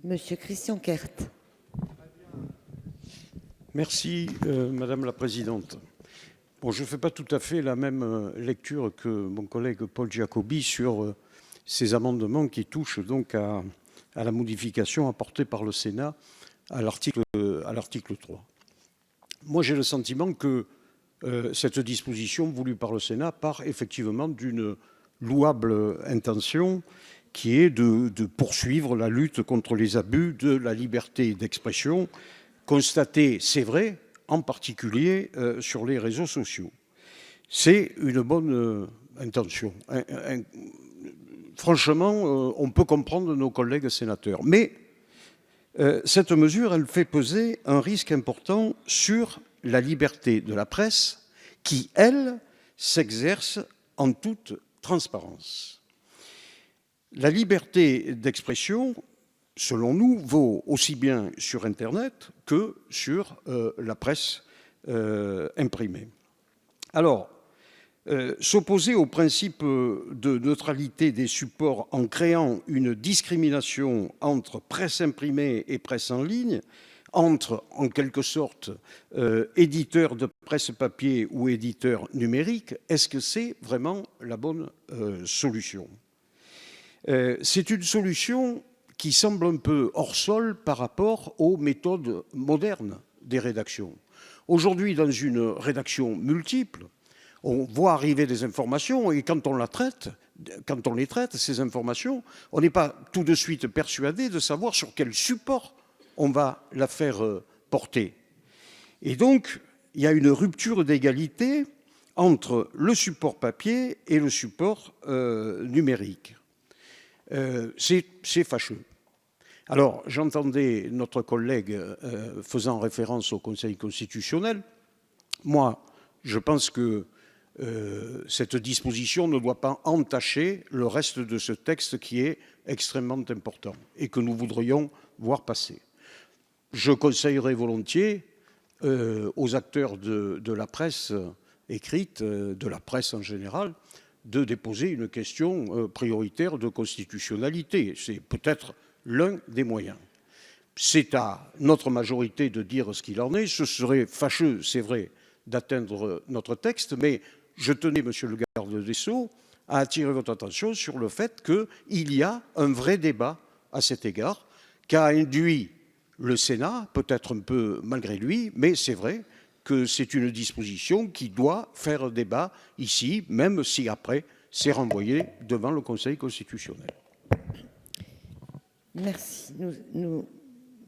Monsieur Christian Kert. Merci, Madame la Présidente. Bon, je ne fais pas tout à fait la même lecture que mon collègue Paul Giacobbi sur ces amendements qui touchent donc à la modification apportée par le Sénat à l'article 3. Moi, j'ai le sentiment que cette disposition voulue par le Sénat part effectivement d'une louable intention qui est de poursuivre la lutte contre les abus de la liberté d'expression, constatés, c'est vrai, en particulier sur les réseaux sociaux. C'est une bonne intention. Franchement, on peut comprendre nos collègues sénateurs. Mais cette mesure, elle fait peser un risque important sur la liberté de la presse qui, elle, s'exerce en toute transparence. La liberté d'expression, selon nous, vaut aussi bien sur Internet que sur la presse imprimée. Alors, s'opposer au principe de neutralité des supports en créant une discrimination entre presse imprimée et presse en ligne, entre, en quelque sorte, éditeurs de presse papier ou éditeurs numériques, est-ce que c'est vraiment la bonne solution ? C'est une solution qui semble un peu hors sol par rapport aux méthodes modernes des rédactions. Aujourd'hui, dans une rédaction multiple, on voit arriver des informations et quand on les traite, ces informations, on n'est pas tout de suite persuadé de savoir sur quel support on va la faire porter. Et donc, il y a une rupture d'égalité entre le support papier et le support numérique. C'est fâcheux. Alors, j'entendais notre collègue faisant référence au Conseil constitutionnel. Moi, je pense que cette disposition ne doit pas entacher le reste de ce texte qui est extrêmement important et que nous voudrions voir passer. Je conseillerais volontiers aux acteurs de la presse écrite, de la presse en général, de déposer une question prioritaire de constitutionnalité. C'est peut-être l'un des moyens. C'est à notre majorité de dire ce qu'il en est. Ce serait fâcheux, c'est vrai, d'atteindre notre texte, mais je tenais, monsieur le garde des Sceaux, à attirer votre attention sur le fait qu'il y a un vrai débat à cet égard, qu'a induit le Sénat, peut-être un peu malgré lui, mais c'est vrai que c'est une disposition qui doit faire débat ici, même si après c'est renvoyé devant le Conseil constitutionnel. Merci. Nous